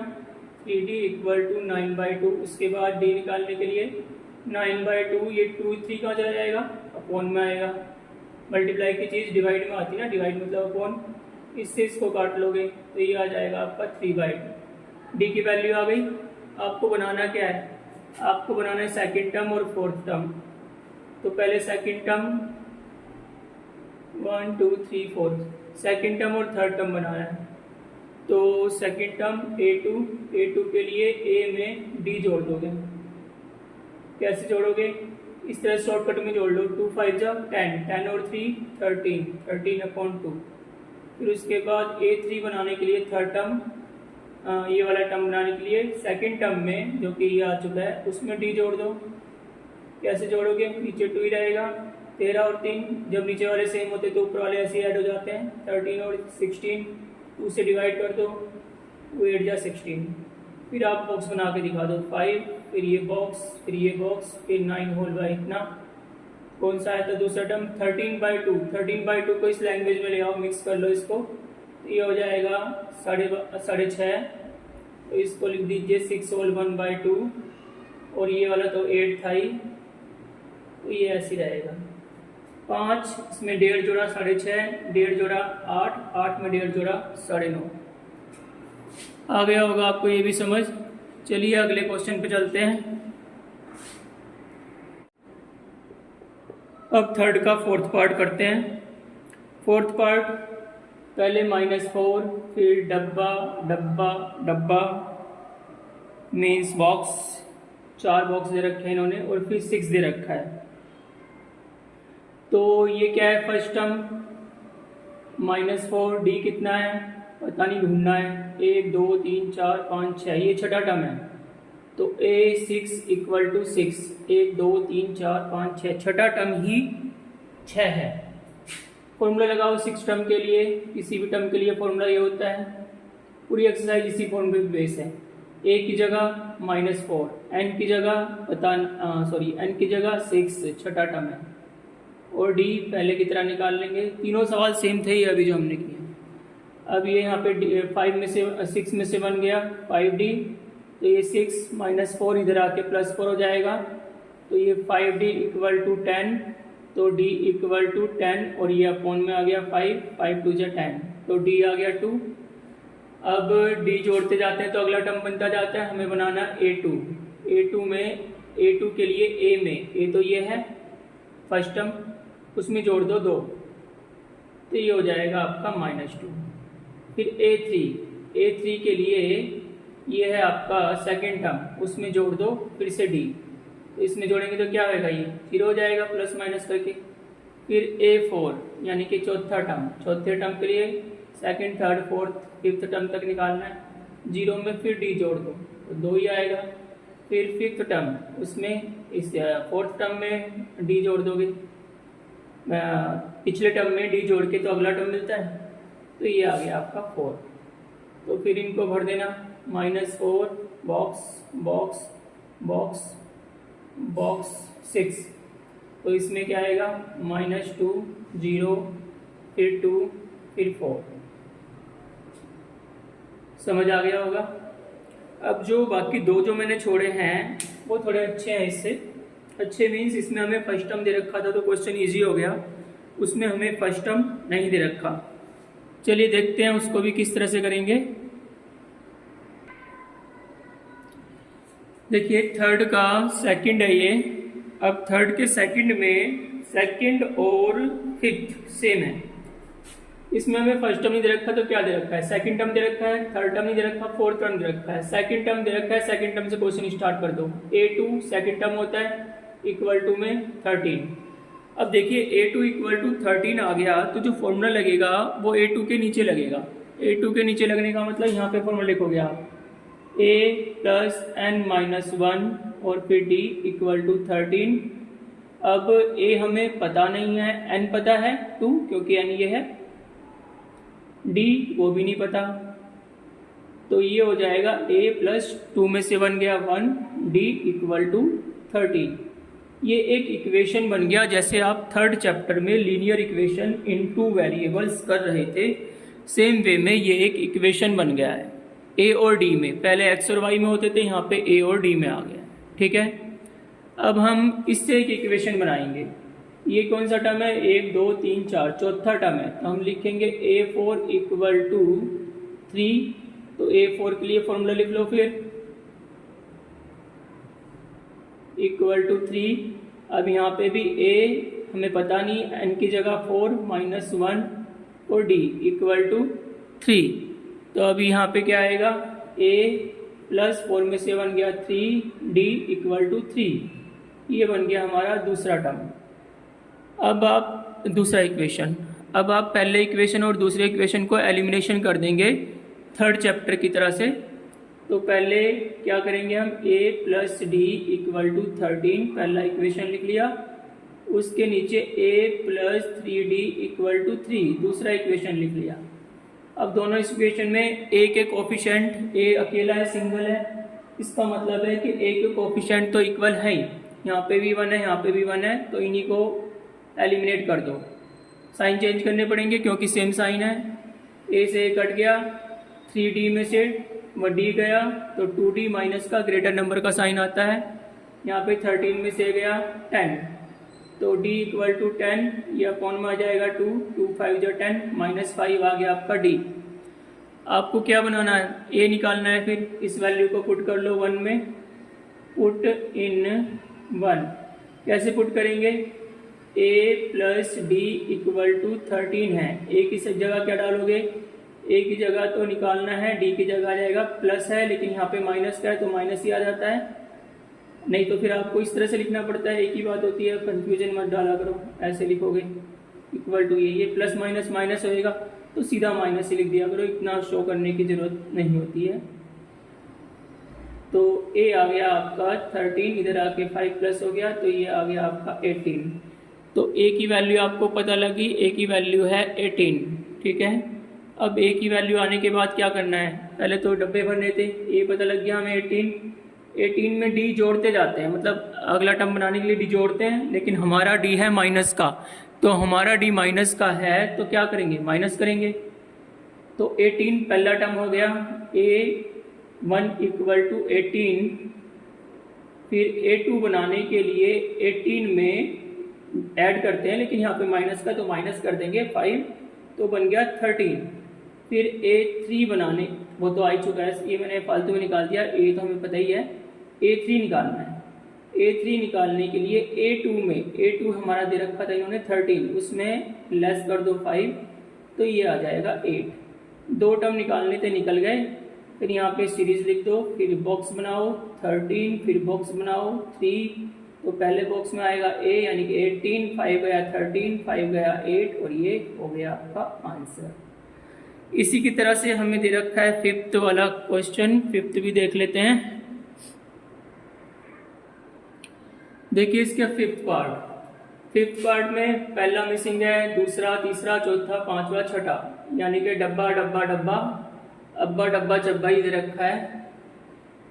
Speaker 1: 3D इक्वल टू 9/2। उसके बाद D निकालने के लिए 9/2, ये 2 3 कहाँ चला जाएगा, अपॉन में आएगा। मल्टीप्लाई की चीज़ डिवाइड में आती है ना, डिवाइड मतलब अपॉन, इससे इसको काट लोगे तो ये आ जाएगा आपका 3/2। D की वैल्यू आ गई। आपको बनाना क्या है, आपको बनाना है सेकंड टर्म और फोर्थ टर्म। तो पहले सेकंड टर्म 1 2 3 4, सेकंड टर्म और थर्ड टर्म बनाना है। तो सेकंड टर्म A2 के लिए A में D जोड़ दोगे। कैसे जोड़ोगे, इस तरह शॉर्टकट में जोड़ लो, 2 5 जा 10, 10 और 3 13, 13/2। फिर उसके बाद A3 बनाने के लिए थर्ड टर्म, ये वाला टर्म बनाने के लिए सेकंड टर्म में जो कि ये आ चुका है उसमें D जोड़ दो। कैसे जोड़ोगे, नीचे 2 ही रहेगा, 13 और 3 जब नीचे वाले सेम होते तो ऊपर वाले ऐसे ऐड हो जाते हैं। 13 और 16 2 से डिवाइड कर दो, 2 8 जा 16। फिर आप बॉक्स बना के दिखा दो, 5 फिर ये बॉक्स फिर ये बॉक्स फिर 9 होल बाई इतना। कौन सा है, तो दूसरा टर्म 13/2, 13/2 को इस लैंग्वेज में ले आओ, मिक्स कर लो इसको, तो ये हो जाएगा 6.5। तो इसको लिख दीजिए 6 होल 1/2 और ये वाला तो 8 था ही, तो ये ऐसे रहेगा। 5 इसमें 1.5 जोड़ा 6.5, 1.5 जोड़ा 8, 8 में 1.5 जोड़ा 9.5। आ गया होगा आपको ये भी समझ। चलिए अगले क्वेश्चन पे चलते हैं। अब थर्ड का फोर्थ पार्ट करते हैं। फोर्थ पार्ट पहले -4, फिर डब्बा डब्बा डब्बा मीन्स बॉक्स, 4 बॉक्स दे रखे हैं इन्होंने और फिर 6 दे रखा है। तो ये क्या है, फर्स्ट टर्म -4, D कितना है पता नहीं, ढूंढना है, 1 2 3 4 5 6, ये छठा टर्म है। तो A6 इक्वल टू 6, 1 2 3 4 5 6, छठा टर्म ही 6 है। फॉर्मूला लगाओ 6 टर्म के लिए, किसी भी टर्म के लिए फॉर्मूला ये होता है। पूरी एक्सरसाइज इसी फॉर्मूले पे बेस है। A की जगह -4, N की जगह N की जगह 6 छठा टर्म है, और D पहले की तरह निकाल लेंगे। तीनों सवाल सेम थे ही अभी जो हमने किए। अब ये यहाँ पे 6 में से 1 गया 5D, तो ये 6 -4 इधर आके +4 हो जाएगा। तो ये 5D इक्वल टू 10, तो D इक्वल टू 10 और ये अपॉन में आ गया 5, 5 2 जा 10, तो D आ गया 2। अब D जोड़ते जाते हैं तो अगला टर्म बनता जाता है। हमें बनाना A2, A2 के लिए A में, A तो ये है फर्स्ट टर्म, उसमें जोड़ दो 2, तो ये हो जाएगा आपका -2। फिर A3 के लिए ये है आपका सेकेंड टर्म, उसमें जोड़ दो फिर से D, तो इसमें जोड़ेंगे तो क्या होगा, ये 0 हो जाएगा प्लस माइनस करके। फिर A4 यानी कि चौथे टर्म के लिए second, third, fourth, fifth term तक निकालना है। 0 में फिर D जोड़ दो तो 2 ही आएगा। फिर फिफ्थ टर्म, उसमें इस फोर्थ टर्म में D जोड़ दोगे, पिछले टर्म में D जोड़ के तो अगला टर्म मिलता है, तो ये आ गया आपका 4। तो फिर इनको भर देना, -4 बॉक्स 6, तो इसमें क्या आएगा, -2 0 फिर 2 फिर 4। समझ आ गया होगा। अब जो बाकी 2 जो मैंने छोड़े हैं वो थोड़े अच्छे हैं इससे। अच्छे मीन्स इसमें हमें फर्स्ट टर्म दे रखा था तो क्वेश्चन इजी हो गया, उसमें हमें फर्स्ट टर्म नहीं दे रखा। चलिए देखते हैं उसको भी किस तरह से करेंगे। देखिए थर्ड का सेकंड है ये। अब थर्ड के सेकंड में सेकंड और फिफ्थ सेम है, इसमें हमें फर्स्ट टर्म नहीं दे रखा तो क्या दे रखा है, सेकंड टर्म दे रखा है, थर्ड टर्म नहीं दे रखा, फोर्थ टर्म दे रखा है। सेकंड टर्म दे रखा है, सेकंड टर्म से क्वेश्चन स्टार्ट कर दो। A2 सेकंड टर्म होता है इक्वल टू में 13। अब देखिए A2 इक्वल टू 13 आ गया तो जो फॉर्मूला लगेगा वो A2 के नीचे लगेगा। A2 के नीचे लगने का मतलब यहाँ पे फॉर्मूला लिखोगे आप A प्लस n-1 और फिर D इक्वल टू 13। अब A हमें पता नहीं है, n पता है 2 क्योंकि n ये है, D वो भी नहीं पता, तो ये हो जाएगा A प्लस 2 में से 1 गया 1, D इक्वल टू 13। ये एक इक्वेशन बन गया, जैसे आप थर्ड चैप्टर में लीनियर इक्वेशन इन 2 वेरिएबल्स कर रहे थे, सेम वे में ये एक इक्वेशन बन गया है। A और D में, पहले x और y में होते थे, यहाँ पे A और D में आ गया। ठीक है, अब हम इससे एक इक्वेशन बनाएंगे। ये कौन सा टर्म है, 1 2 3 4, चौथा टर्म है, तो हम लिखेंगे A4 इक्वल टू 3। तो A4 के लिए फॉर्मूला लिख लो फिर, इक्वल टू 3। अब यहाँ पे भी A हमें पता नहीं, n की जगह 4 -1 और D इक्वल टू 3। तो अब यहाँ पे क्या आएगा, A प्लस 4 में से 1 गया 3, D इक्वल टू 3। ये बन गया हमारा दूसरा टर्म। अब आप दूसरा इक्वेशन, अब आप पहले इक्वेशन और दूसरे इक्वेशन को एलिमिनेशन कर देंगे थर्ड चैप्टर की तरह से। तो पहले क्या करेंगे हम, A plus D equal to 13, पहला इक्वेशन लिख लिया। उसके नीचे A plus 3D equal to 3, दूसरा इक्वेशन लिख लिया। अब दोनों इक्वेशन में A के कोफिशिएंट, A अकेला है, सिंगल है, इसका मतलब है कि A के कोफिशिएंट तो इक्वल है ही, यहाँ पे भी 1 है, यहाँ पे भी 1 है, तो इन्हीं को एलिमिनेट कर दो। साइन चेंज करने पड़ेंगे क्योंकि सेम साइन है। A से A कट गया, 3D में से D गया तो 2D माइनस का ग्रेटर नंबर का साइन आता है। यहाँ पे 13 में से गया 10, तो D इक्वल टू 10, ये अपॉन में आ जाएगा 2, 2 5 जो 10, -5 आ गया आपका D। आपको क्या बनाना है, A निकालना है, फिर इस वैल्यू को पुट कर लो 1 में, पुट इन 1। कैसे पुट करेंगे, A plus D equal to 13 है, A की जगह क्या डालोगे, A की जगह तो निकालना है, D की जगह आ जाएगा प्लस है, लेकिन यहाँ पे माइनस का है तो माइनस ही आ जाता है, नहीं तो फिर आपको इस तरह से लिखना पड़ता है। एक ही बात होती है, कंफ्यूजन मत डाला करो, ऐसे लिखोगे इक्वल टू ये प्लस माइनस माइनस होएगा तो सीधा माइनस ही लिख दिया करो, इतना शो करने की जरूरत नहीं होती है। तो A आ गया आपका 13, इधर आके 5 प्लस हो गया, तो ये आ गया आपका 18। तो A की वैल्यू आपको पता लगी, A की वैल्यू है 18। ठीक है, अब A की वैल्यू आने के बाद क्या करना है, पहले तो डब्बे भरने थे। A पता लग गया हमें 18 में D जोड़ते जाते हैं, मतलब अगला टर्म बनाने के लिए D जोड़ते हैं, लेकिन हमारा D है माइनस का, तो हमारा D माइनस का है तो क्या करेंगे, माइनस करेंगे। तो 18 पहला टर्म हो गया, A1 इक्वल टू 18। फिर A2 बनाने के लिए 18 में ऐड करते हैं, लेकिन यहाँ पे माइनस का तो माइनस कर देंगे 5, तो बन गया 13। फिर A3 बनाने, वो तो आ ही चुका है, ये मैंने फालतू में निकाल दिया, A तो हमें पता ही है, A3 निकालना है। A3 निकालने के लिए A2 हमारा दे रखा था इन्होंने 13, उसमें लेस कर दो 5, तो ये आ जाएगा 8। 2 टर्म निकालने थे, निकल गए। फिर यहाँ पे सीरीज लिख दो, फिर बॉक्स बनाओ 13, फिर बॉक्स बनाओ 3, तो पहले बॉक्स में आएगा A यानी कि 18, 5 गया 13, 5 गया 8, और ये हो गया आपका आंसर। इसी की तरह से हमें दे रखा है फिफ्थ वाला क्वेश्चन, फिफ्थ भी देख लेते हैं। देखिए इसका फिफ्थ पार्ट में पहला मिसिंग है, दूसरा, तीसरा, चौथा, पांचवा, छठा, यानी कि डब्बा डब्बा डब्बा, अब्बा डब्बा चब्बा ही दे रखा है।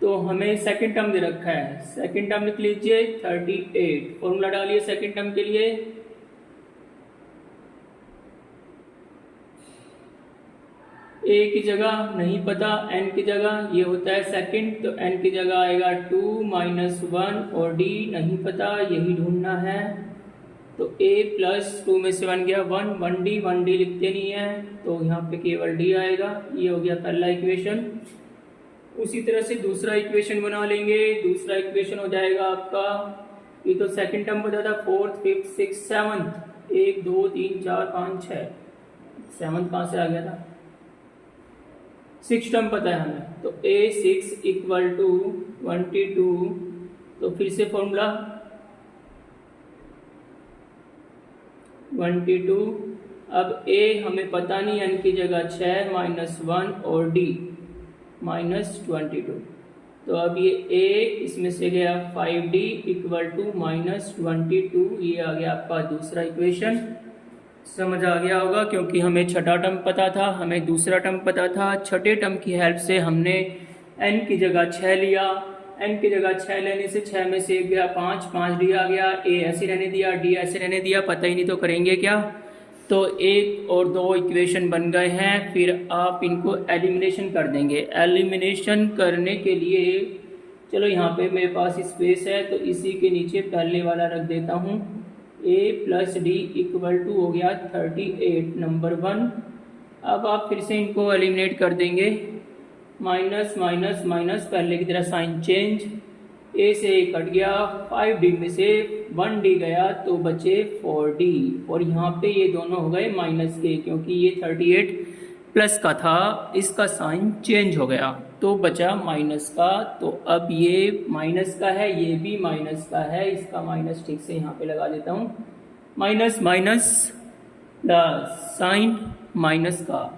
Speaker 1: तो हमें सेकंड टर्म दे रखा है, सेकंड टर्म लिख लीजिए 38। फॉर्मूला डालिए सेकंड टर्म के लिए, ए की जगह नहीं पता, एन की जगह ये होता है सेकंड, तो एन की जगह आएगा 2 - 1, और डी नहीं पता, यही ढूंढना है। तो a + 2 में से 1 गया 1, 1d लिखते नहीं है, तो यहाँ पे केवल d आएगा। ये हो गया पहला इक्वेशन। उसी तरह से दूसरा इक्वेशन बना लेंगे। दूसरा इक्वेशन हो जाएगा आपका, ये तो सेकंड टर्म पता था, 4th, 5th, 6th, 7th, 1 2 3 4 5 6, 7th कहाँ से आ गया था, 6 टर्म पता है हमें, तो a6 = 22। तो फिर से फॉर्मूला 22। अब a हमें पता नहीं, n की जगह 6 - 1 और d -22। तो अब ये a इसमें से गया 5d = -22। ये आ गया आपका दूसरा इक्वेशन। समझ आ गया होगा, क्योंकि हमें छठा टर्म पता था, हमें दूसरा टर्म पता था। छठे टर्म की हेल्प से हमने n की जगह 6 लिया, n की जगह 6 लेने से 6 में से 1 गया 5, 5d आ गया, a ऐसे रहने दिया, d ऐसे रहने दिया, पता ही नहीं तो करेंगे क्या। तो 1 और 2 इक्वेशन बन गए हैं। फिर आप इनको एलिमिनेशन कर देंगे। एलिमिनेशन करने के लिए चलो यहाँ पे मेरे पास स्पेस है, तो इसी के नीचे पहले वाला रख देता हूँ। a + d = हो गया 38 नंबर 1। अब आप फिर से इनको एलिमिनेट कर देंगे, माइनस माइनस माइनस, पहले की तरह साइन चेंज, a से कट गया, 5d में से 1d गया तो बचे 4d, और यहाँ पे ये दोनों हो गए माइनस के, क्योंकि ये 38 प्लस का था, इसका साइन चेंज हो गया तो बचा माइनस का। तो अब ये माइनस का है, ये भी माइनस का है, इसका माइनस ठीक से यहाँ पे लगा देता हूँ, minus minus plus, sign minus का,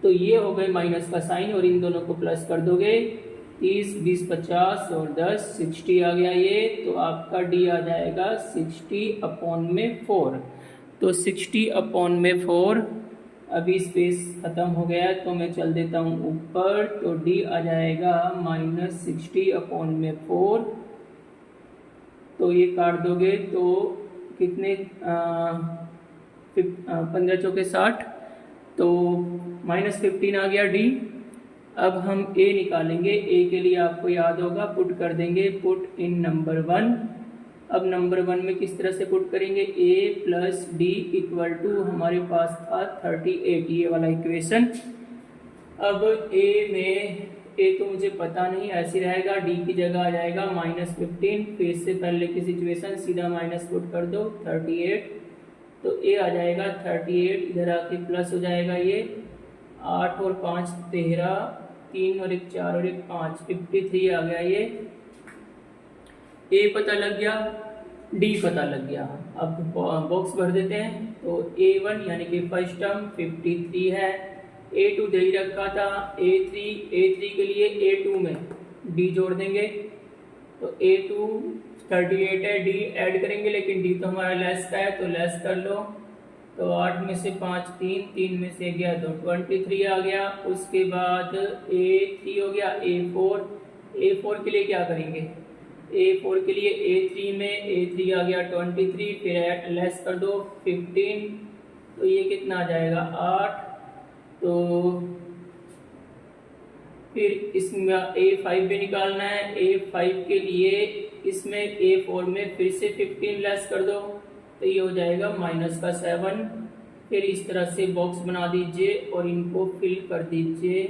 Speaker 1: तो ये हो गए माइनस का साइन, और इन दोनों को प्लस कर दोगे, 30 20 50 और 10 60 आ गया ये, तो आपका d आ जाएगा 60/4। तो 60/4, अभी स्पेस खत्म हो गया तो मैं चल देता हूँ ऊपर, तो d आ जाएगा -60/4। तो ये काट दोगे तो कितने, 15 चौके 60, तो -15 आ गया d। अब हम a निकालेंगे। a के लिए आपको याद होगा, पुट कर देंगे, पुट इन नंबर 1। अब नंबर 1 में किस तरह से पुट करेंगे, a + d = हमारे पास था 38, ये वाला इक्वेशन। अब a में a तो मुझे पता नहीं, ऐसे रहेगा, d की जगह आ जाएगा -15, फिर से पहले की सिचुएशन, सीधा माइनस पुट कर दो 38, तो a आ जाएगा 38, इधर आके प्लस हो जाएगा, ये 8 और 5 13, 3 और 1 4 और 1 5, 53 आ गया ये। a पता लग गया, d पता लग गया। अब बॉक्स भर देते हैं, तो a1 यानी कि फर्स्ट टर्म 53 है, a2 दे ही रखा था, a3 के लिए a2 में d जोड़ देंगे, तो a2 38 है, d ऐड करेंगे, लेकिन d तो हमारा लेस का है तो लेस कर लो, तो 8 में से 5 3, 3 में से गया तो 23 आ गया। उसके बाद a3 हो गया, a4 के लिए क्या करेंगे, a4 के लिए a3 में a3 आ गया 23, फिर लेस कर दो 15, तो ये कितना आ जाएगा 8। तो फिर इसमें a5 भी निकालना है, a5 के लिए इसमें a4 में फिर से 15 लेस कर दो, तो ये हो जाएगा -7। फिर इस तरह से बॉक्स बना दीजिए और इनको फिल कर दीजिए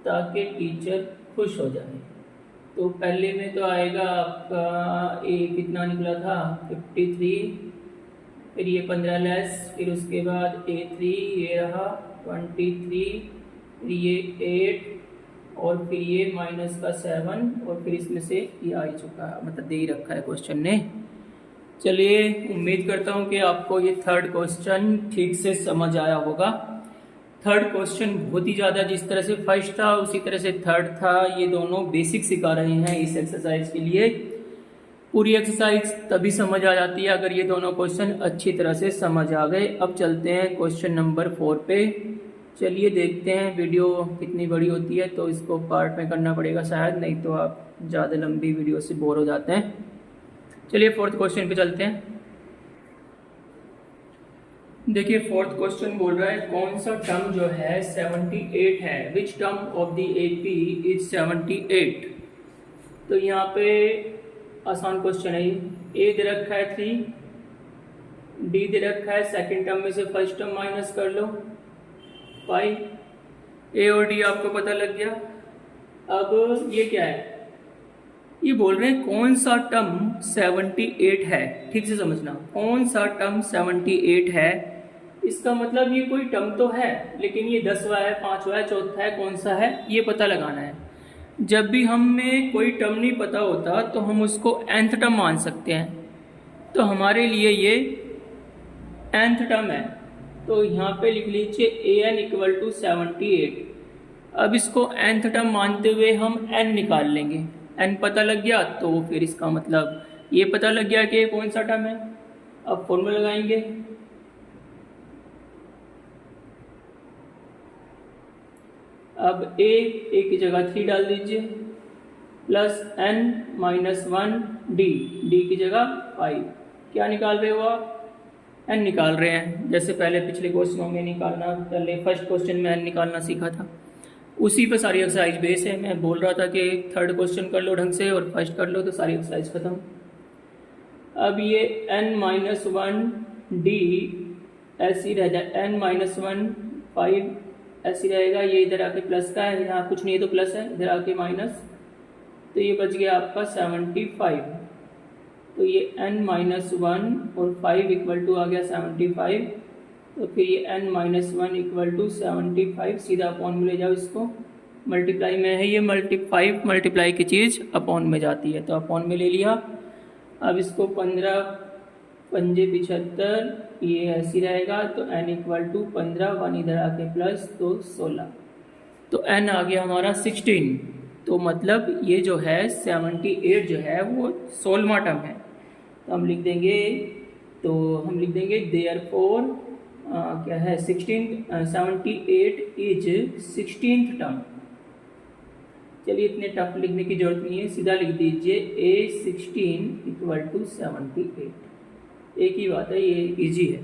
Speaker 1: ताकि टीचर खुश हो जाए। तो पहले में तो आएगा आपका ए कितना निकला था 53, फिर ये 15 लेस, फिर उसके बाद A3 ये रहा 23, फिर ये 8 और फिर ये माइनस का 7 और फिर इसमें से ये आ ही चुका है, मतलब दे ही रखा है क्वेश्चन ने। चलिए उम्मीद करता हूँ कि आपको ये थर्ड क्वेश्चन ठीक से समझ आया होगा। थर्ड क्वेश्चन बहुत ही ज़्यादा, जिस तरह से फर्स्ट था उसी तरह से थर्ड था, ये दोनों बेसिक सिखा रहे हैं इस एक्सरसाइज के लिए। पूरी एक्सरसाइज तभी समझ आ जाती है अगर ये दोनों क्वेश्चन अच्छी तरह से समझ आ गए। अब चलते हैं क्वेश्चन नंबर 4 पे। चलिए देखते हैं, वीडियो कितनी बड़ी होती है तो इसको पार्ट में करना पड़ेगा शायद, नहीं तो आप ज़्यादा लंबी वीडियो से बोर हो जाते हैं। चलिए फोर्थ क्वेश्चन पे चलते हैं। देखिए फोर्थ क्वेश्चन बोल रहा है कौन सा टर्म जो है 78 है, which term of the AP is 78। तो यहाँ पे आसान क्वेश्चन है ये। ए दे रखा है 3, डी दे रखा है, सेकंड टर्म में से फर्स्ट टर्म माइनस कर लो 5, ए और डी आपको पता लग गया। अब ये क्या है, ये बोल रहे हैं कौन सा टर्म 78 है। ठीक से समझना, कौन सा टर्म 78 है, इसका मतलब ये कोई टर्म तो है, लेकिन ये 10वां है, 5वां है, चौथा है, कौन सा है ये पता लगाना है। जब भी हमें कोई टर्म नहीं पता होता तो हम उसको nth टर्म मान सकते हैं, तो हमारे लिए ये nth टर्म है। तो यहाँ पे लिख लीजिए an = 78। अब इसको nth टर्म मानते हुए हम n निकाल लेंगे, n पता लग गया तो फिर इसका मतलब ये पता लग गया कि कौन सा टर्म है। अब फॉर्मूला लगाएंगे, अब a की जगह 3 डाल दीजिए प्लस n - 1 d की जगह 5। क्या निकाल रहे हो आप, n निकाल रहे हैं, जैसे पहले पिछले क्वेश्चनों में निकालना, पहले फर्स्ट क्वेश्चन में n निकालना सीखा था, उसी पे सारी एक्सरसाइज बेस है। मैं बोल रहा था कि थर्ड क्वेश्चन कर लो ढंग से और फर्स्ट कर लो तो सारी एक्सरसाइज खत्म। अब ये n - 1 d ऐसी रह जाए, n - 1 5 ऐसी रहेगा, ये इधर आके प्लस का है, यहाँ कुछ नहीं है तो प्लस है, इधर आके माइनस, तो ये बच गया आपका 75। तो ये n - 1 और 5 = आ गया 75। तो फिर ये n - 1 = 75, सीधा अपॉन में ले जाओ, इसको मल्टीप्लाई में है, ये मल्टीप्लाई की चीज़ अपॉन में जाती है, तो अपॉन में ले लिया। अब इसको 15 पंजे 75, ये ऐसी रहेगा, तो n = 15, 1 इधर आके प्लस, तो 16, तो n आ गया हमारा 16। तो मतलब ये जो है 78 जो है वो 16वां टर्म है। तो हम लिख देंगे देयरफॉर क्या है 78 इज 16th टर्म। चलिए इतने टफ लिखने की जरूरत नहीं है, सीधा लिख दीजिए A16 = 78। एक ही बात है, ये इजी है।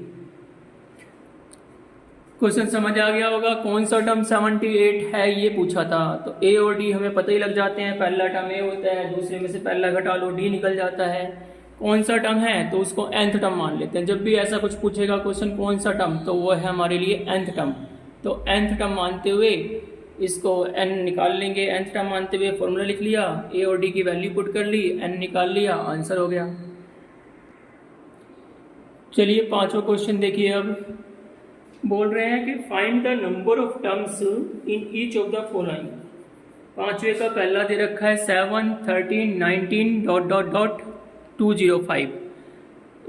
Speaker 1: क्वेश्चन समझ आ गया होगा, कौन सा टर्म 78 है ये पूछा था। तो A और D हमें पता ही लग जाते हैं, पहला टर्म A होता है, दूसरे में से पहला घटा लो D निकल जाता है। कौन सा टर्म है तो उसको nth टर्म मान लेते हैं। जब भी ऐसा कुछ पूछेगा क्वेश्चन कौन सा टर्म, तो वो है हमारे लिए nth टर्म। तो nth टर्म मानते हुए इसको n निकाल लेंगे, nth टर्म मानते हुए फॉर्मूला लिख लिया, A और D की वैल्यू पुट कर ली, n निकाल लिया, आंसर हो गया। चलिए पांचवा क्वेश्चन देखिए। अब बोल रहे हैं कि find the number of terms in each of the following. पांचवे का पहला दे रखा है 7, 13, 19 ... 205।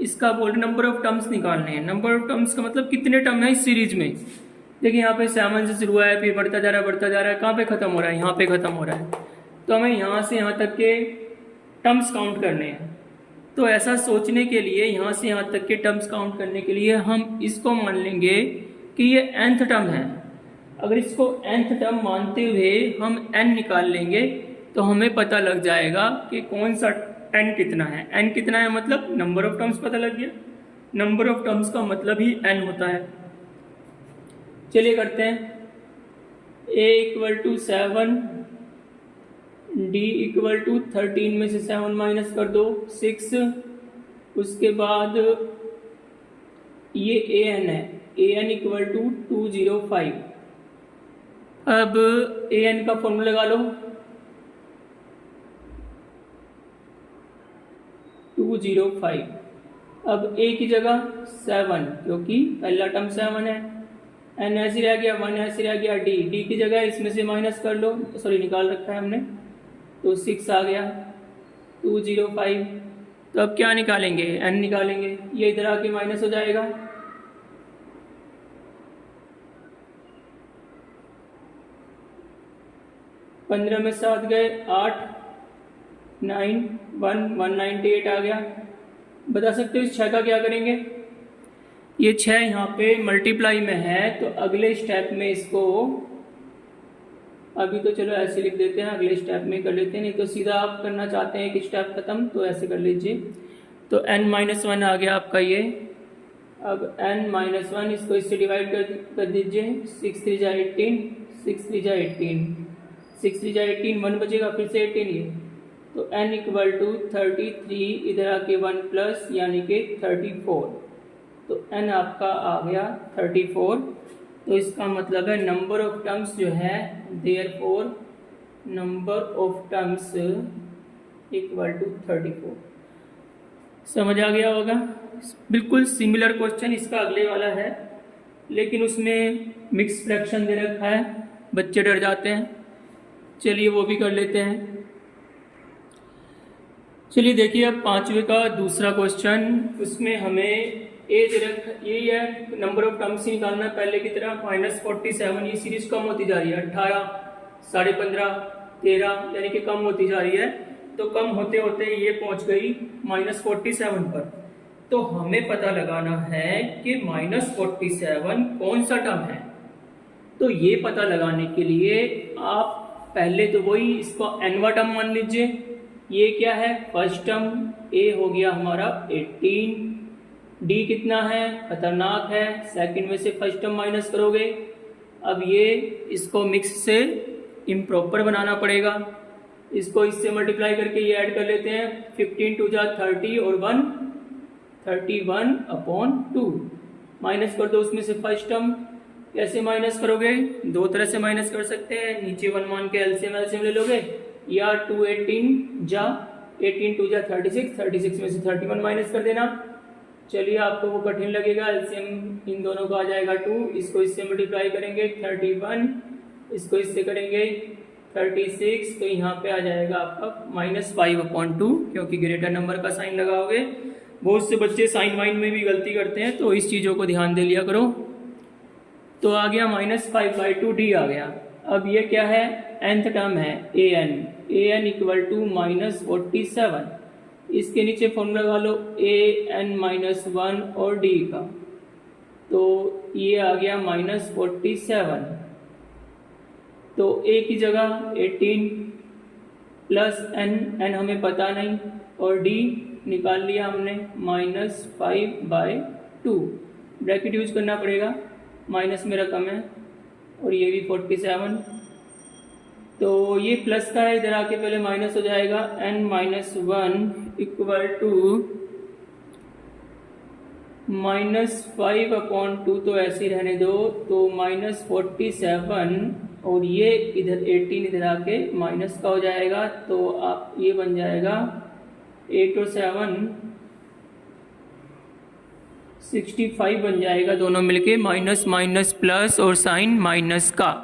Speaker 1: इसका बोल नंबर ऑफ टर्म्स निकालने हैं। नंबर ऑफ टर्म्स का मतलब कितने टर्म है इस सीरीज में। देखिए यहाँ पे 7 से शुरू हुआ है, फिर बढ़ता जा रहा है, कहाँ पे खत्म हो रहा है, यहाँ पे खत्म हो रहा है। तो हमें यहाँ से यहाँ तक के टर्म्स काउंट करने हैं। तो ऐसा सोचने के लिए, यहाँ से यहाँ तक के टर्म्स काउंट करने के लिए हम इसको मान लेंगे कि ये nth टर्म है। अगर इसको nth टर्म मानते हुए हम n निकाल लेंगे तो हमें पता लग जाएगा कि कौन सा n कितना है। n कितना है मतलब नंबर ऑफ टर्म्स पता लग गया। नंबर ऑफ टर्म्स का मतलब ही n होता है। चलिए करते हैं। a = 7, d = 13 में से 7 माइनस कर दो 6। उसके बाद ये an है, an = 205। अब an का फॉर्मूला लगा लो, 205। अब ए की जगह 7 क्योंकि पहला टर्म 7 है, एन ऐसे रह गया, 1 ऐसे रह गया, डी की जगह इसमें से माइनस कर लो, सॉरी निकाल रखा है हमने, तो 6 आ गया 205। तो अब क्या निकालेंगे, एन निकालेंगे, ये इधर आके माइनस हो जाएगा, पंद्रह में 7 गए 8, 9, 1, 198 आ गया। बता सकते हो इस 6 का क्या करेंगे, ये 6 यहाँ पे मल्टीप्लाई में है, तो अगले स्टेप में इसको, अभी तो चलो ऐसे लिख देते हैं, अगले स्टेप में कर लेते हैं, नहीं तो सीधा आप करना चाहते हैं कि स्टेप खत्म, तो ऐसे कर लीजिए। तो n-1 आ गया आपका ये। अब n-1 इसको इससे डिवाइड कर दीजिए, 6 3 जा 18, 6 3 जा 18, 6 3 जा 18, 1 बचेगा फिर से 18 ये, तो n इक्वल टू 33, इधर आके 1 प्लस यानी कि 34, तो n आपका आ गया 34। तो इसका मतलब है नंबर ऑफ टर्म्स जो है, therefore number of terms equal to 34। समझ आ गया होगा। बिल्कुल सिमिलर क्वेश्चन इसका अगले वाला है, लेकिन उसमें मिक्स फ्रैक्शन दे रखा है, बच्चे डर जाते हैं। चलिए वो भी कर लेते हैं। चलिए देखिए अब 5वें का दूसरा क्वेश्चन, उसमें हमें यही है, नंबर ऑफ टर्म्स ही निकालना है पहले की तरह। -47, ये सीरीज कम होती जा रही है, 18, 15.5, 13 यानी कि कम होती जा रही है, तो कम होते होते ये पहुंच गई -47 पर। तो हमें पता लगाना है कि -47 कौन सा टर्म है। तो ये पता लगाने के लिए आप पहले तो वही इसको nवा टर्म मान लीजिए। ये क्या है, फर्स्ट टर्म, ए हो गया हमारा 18, डी कितना है, खतरनाक है, सेकंड में से फर्स्ट टर्म माइनस करोगे। अब ये इसको मिक्स से इम्प्रॉपर बनाना पड़ेगा, इसको इससे मल्टीप्लाई करके ये ऐड कर लेते हैं, 15 2 जा 30 और 1 31/2, माइनस कर दो उसमें से फर्स्ट टर्म। कैसे माइनस करोगे, दो तरह से माइनस कर सकते हैं, नीचे 1 मान के एलसीएम ले लोगे, या 2 18 जा 18 2 जा 36, 36 में से 31 माइनस कर देना। चलिए आपको वो कठिन लगेगा, एलसीएम इन दोनों का आ जाएगा 2, इसको इससे मल्टीप्लाई करेंगे 31, इसको इससे करेंगे 36, तो यहाँ पे आ जाएगा आपका -5/2, क्योंकि ग्रेटर नंबर का साइन लगाओगे। बहुत से बच्चे साइन वाइन में भी गलती करते हैं, तो इस चीज़ों को ध्यान दे लिया करो। तो आ गया -5/2, डी आ गया। अब ये क्या है, nth टर्म है an इक्वल टू -47, इसके नीचे फॉर्मूला लगा लो an-1 और d का, तो ये आ गया -47। तो a की जगह 18 प्लस n हमें पता नहीं, और d निकाल लिया हमने -5/2, ब्रैकेट यूज करना पड़ेगा, माइनस में रकम है, और ये भी 47, तो ये प्लस का है, इधर आके पहले माइनस हो जाएगा, n-1 इक्वल टू -5/2, तो ऐसे ही रहने दो, तो -47, और ये इधर 18 इधर आके माइनस का हो जाएगा, तो आप ये बन जाएगा 8 और 7 65 बन जाएगा, दोनों मिलके माइनस प्लस और साइन माइनस का।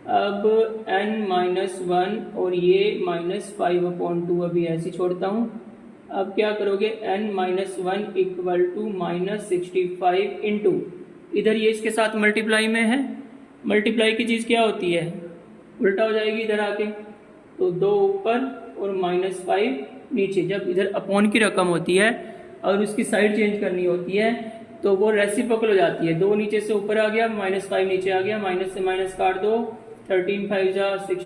Speaker 1: अब n-1 और ये -5/2 अभी ऐसे छोड़ता हूँ। अब क्या करोगे, n-1 इक्वल टू -65 इंटू, इधर ये इसके साथ मल्टीप्लाई में है, मल्टीप्लाई की चीज़ क्या होती है, उल्टा हो जाएगी इधर आके, तो 2 ऊपर और -5 नीचे। जब इधर अपॉन की रकम होती है और उसकी साइड चेंज करनी होती है, तो वो रेसिप्रोकल हो जाती है, 2 नीचे से ऊपर आ गया, -5 नीचे आ गया, माइनस से माइनस काट दो, 13 5 जा 6।